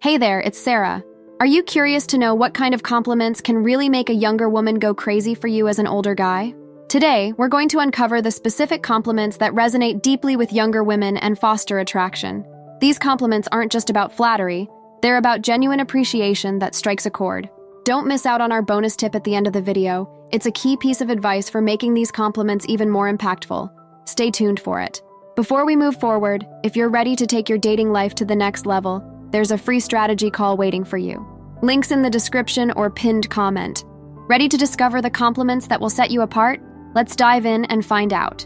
Hey there, it's Sarah. Are you curious to know what kind of compliments can really make a younger woman go crazy for you as an older guy? Today, we're going to uncover the specific compliments that resonate deeply with younger women and foster attraction. These compliments aren't just about flattery, they're about genuine appreciation that strikes a chord. Don't miss out on our bonus tip at the end of the video. It's a key piece of advice for making these compliments even more impactful. Stay tuned for it. Before we move forward, if you're ready to take your dating life to the next level, there's a free strategy call waiting for you. Links in the description or pinned comment. Ready to discover the compliments that will set you apart? Let's dive in and find out.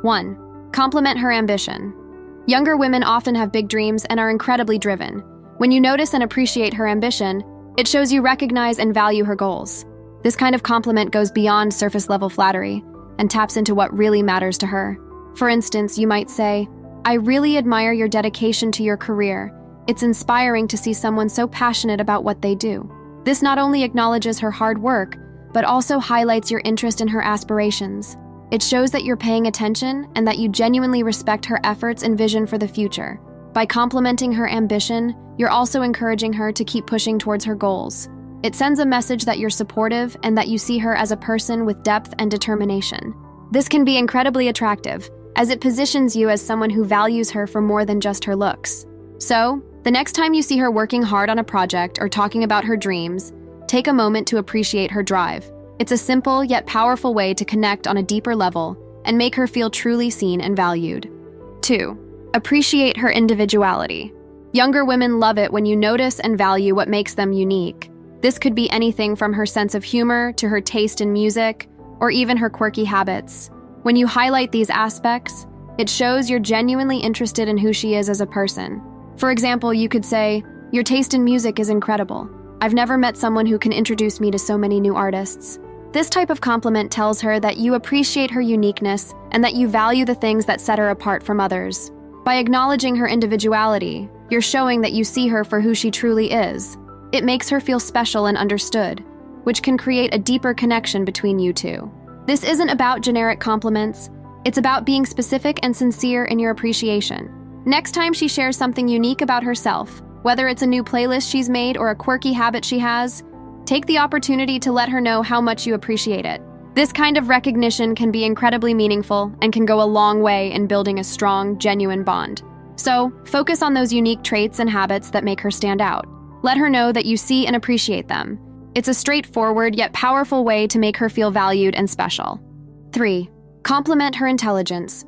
1. Compliment her ambition. Younger women often have big dreams and are incredibly driven. When you notice and appreciate her ambition, it shows you recognize and value her goals. This kind of compliment goes beyond surface-level flattery and taps into what really matters to her. For instance, you might say, "I really admire your dedication to your career. It's inspiring to see someone so passionate about what they do." This not only acknowledges her hard work, but also highlights your interest in her aspirations. It shows that you're paying attention and that you genuinely respect her efforts and vision for the future. By complimenting her ambition, you're also encouraging her to keep pushing towards her goals. It sends a message that you're supportive and that you see her as a person with depth and determination. This can be incredibly attractive, as it positions you as someone who values her for more than just her looks. So, the next time you see her working hard on a project or talking about her dreams, take a moment to appreciate her drive. It's a simple yet powerful way to connect on a deeper level and make her feel truly seen and valued. 2. Appreciate her individuality. Younger women love it when you notice and value what makes them unique. This could be anything from her sense of humor to her taste in music, or even her quirky habits. When you highlight these aspects, it shows you're genuinely interested in who she is as a person. For example, you could say, "Your taste in music is incredible. I've never met someone who can introduce me to so many new artists." This type of compliment tells her that you appreciate her uniqueness and that you value the things that set her apart from others. By acknowledging her individuality, you're showing that you see her for who she truly is. It makes her feel special and understood, which can create a deeper connection between you two. This isn't about generic compliments. It's about being specific and sincere in your appreciation. Next time she shares something unique about herself, whether it's a new playlist she's made or a quirky habit she has, take the opportunity to let her know how much you appreciate it. This kind of recognition can be incredibly meaningful and can go a long way in building a strong, genuine bond. So, focus on those unique traits and habits that make her stand out. Let her know that you see and appreciate them. It's a straightforward yet powerful way to make her feel valued and special. 3. Compliment her intelligence.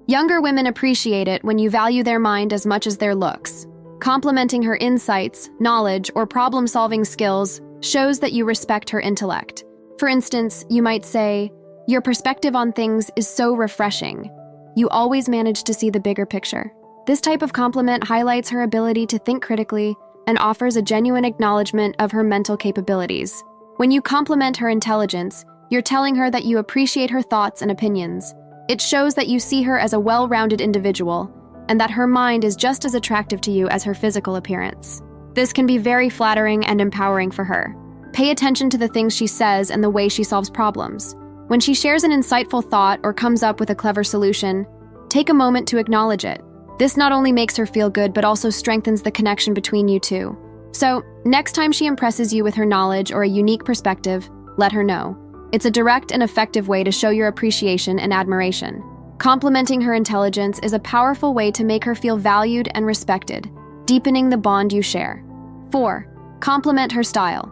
Younger women appreciate it when you value their mind as much as their looks. Complimenting her insights, knowledge, or problem-solving skills shows that you respect her intellect. For instance, you might say, "Your perspective on things is so refreshing. You always manage to see the bigger picture." This type of compliment highlights her ability to think critically and offers a genuine acknowledgement of her mental capabilities. When you compliment her intelligence, you're telling her that you appreciate her thoughts and opinions. It shows that you see her as a well-rounded individual and that her mind is just as attractive to you as her physical appearance. This can be very flattering and empowering for her. Pay attention to the things she says and the way she solves problems. When she shares an insightful thought or comes up with a clever solution, take a moment to acknowledge it. This not only makes her feel good, but also strengthens the connection between you two. So, next time she impresses you with her knowledge or a unique perspective, let her know. It's a direct and effective way to show your appreciation and admiration. Complimenting her intelligence is a powerful way to make her feel valued and respected, deepening the bond you share. 4. Compliment her style.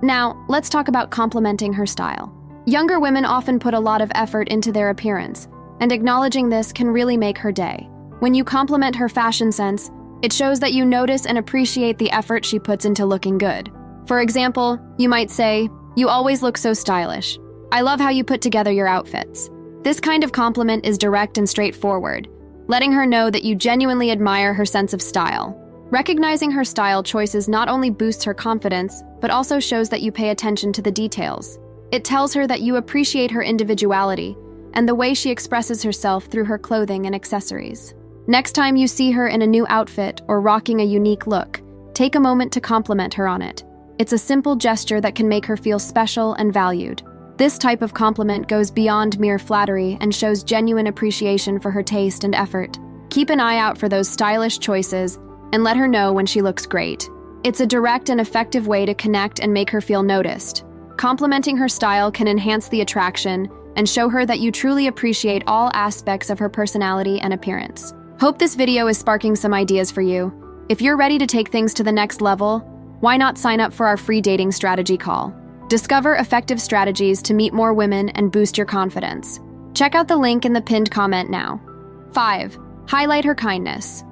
Now, let's talk about complimenting her style. Younger women often put a lot of effort into their appearance, and acknowledging this can really make her day. When you compliment her fashion sense, it shows that you notice and appreciate the effort she puts into looking good. For example, you might say, "You always look so stylish. I love how you put together your outfits." This kind of compliment is direct and straightforward, letting her know that you genuinely admire her sense of style. Recognizing her style choices not only boosts her confidence, but also shows that you pay attention to the details. It tells her that you appreciate her individuality and the way she expresses herself through her clothing and accessories. Next time you see her in a new outfit or rocking a unique look, take a moment to compliment her on it. It's a simple gesture that can make her feel special and valued. This type of compliment goes beyond mere flattery and shows genuine appreciation for her taste and effort. Keep an eye out for those stylish choices and let her know when she looks great. It's a direct and effective way to connect and make her feel noticed. Complimenting her style can enhance the attraction and show her that you truly appreciate all aspects of her personality and appearance. Hope this video is sparking some ideas for you. If you're ready to take things to the next level, why not sign up for our free dating strategy call? Discover effective strategies to meet more women and boost your confidence. Check out the link in the pinned comment now. 5. Highlight her kindness.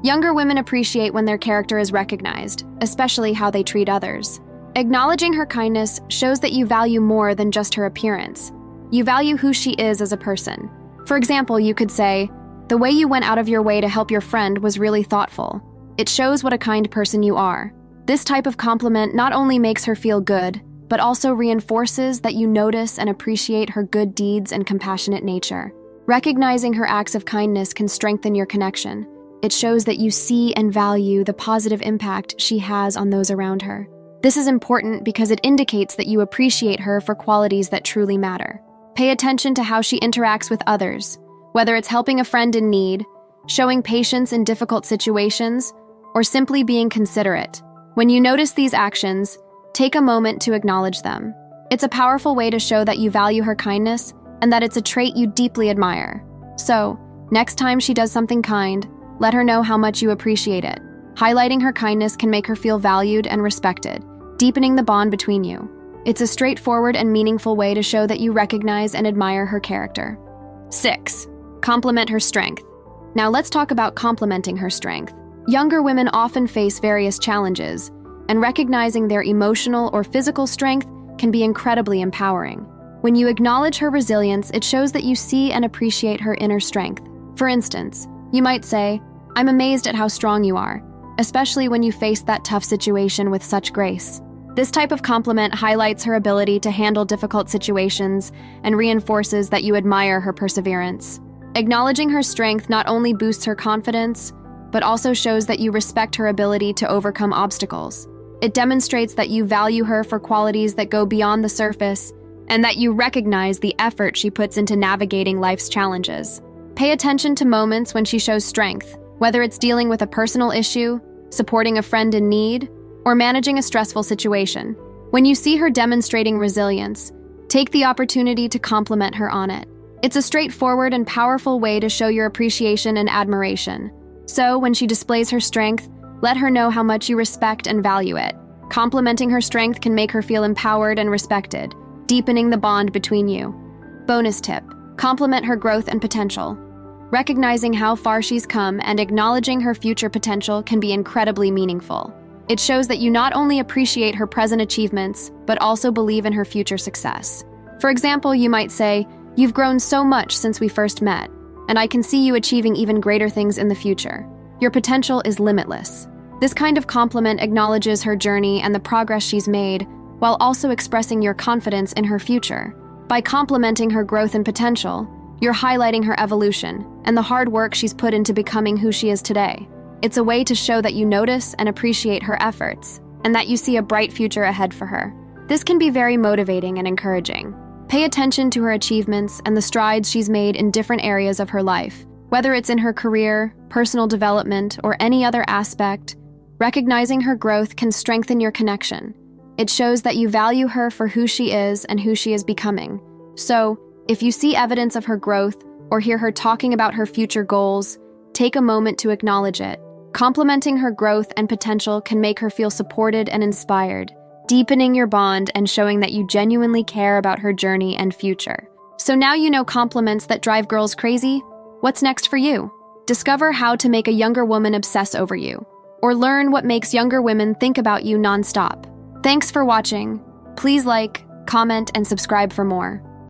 Younger women appreciate when their character is recognized, especially how they treat others. Acknowledging her kindness shows that you value more than just her appearance. You value who she is as a person. For example, you could say, "The way you went out of your way to help your friend was really thoughtful." It shows what a kind person you are. This type of compliment not only makes her feel good, but also reinforces that you notice and appreciate her good deeds and compassionate nature. Recognizing her acts of kindness can strengthen your connection. It shows that you see and value the positive impact she has on those around her. This is important because it indicates that you appreciate her for qualities that truly matter. Pay attention to how she interacts with others, whether it's helping a friend in need, showing patience in difficult situations, or simply being considerate. When you notice these actions, take a moment to acknowledge them. It's a powerful way to show that you value her kindness and that it's a trait you deeply admire. So, next time she does something kind, let her know how much you appreciate it. Highlighting her kindness can make her feel valued and respected, deepening the bond between you. It's a straightforward and meaningful way to show that you recognize and admire her character. 6. Compliment her strength. Now let's talk about complimenting her strength. Younger women often face various challenges, and recognizing their emotional or physical strength can be incredibly empowering. When you acknowledge her resilience, it shows that you see and appreciate her inner strength. For instance, you might say, "I'm amazed at how strong you are," especially when you face that tough situation with such grace. This type of compliment highlights her ability to handle difficult situations and reinforces that you admire her perseverance. Acknowledging her strength not only boosts her confidence, but also shows that you respect her ability to overcome obstacles. It demonstrates that you value her for qualities that go beyond the surface and that you recognize the effort she puts into navigating life's challenges. Pay attention to moments when she shows strength, whether it's dealing with a personal issue, supporting a friend in need, or managing a stressful situation. When you see her demonstrating resilience, take the opportunity to compliment her on it. It's a straightforward and powerful way to show your appreciation and admiration. So, when she displays her strength, let her know how much you respect and value it. Complimenting her strength can make her feel empowered and respected, deepening the bond between you. Bonus tip: compliment her growth and potential. Recognizing how far she's come and acknowledging her future potential can be incredibly meaningful. It shows that you not only appreciate her present achievements, but also believe in her future success. For example, you might say, "You've grown so much since we first met, and I can see you achieving even greater things in the future. Your potential is limitless." This kind of compliment acknowledges her journey and the progress she's made, while also expressing your confidence in her future. By complimenting her growth and potential, you're highlighting her evolution and the hard work she's put into becoming who she is today. It's a way to show that you notice and appreciate her efforts, and that you see a bright future ahead for her. This can be very motivating and encouraging. Pay attention to her achievements and the strides she's made in different areas of her life. Whether it's in her career, personal development, or any other aspect, recognizing her growth can strengthen your connection. It shows that you value her for who she is and who she is becoming. So, if you see evidence of her growth or hear her talking about her future goals, take a moment to acknowledge it. Complimenting her growth and potential can make her feel supported and inspired, deepening your bond and showing that you genuinely care about her journey and future. So now you know compliments that drive girls crazy. What's next for you? Discover how to make a younger woman obsess over you, or learn what makes younger women think about you nonstop. Thanks for watching. Please like, comment, and subscribe for more.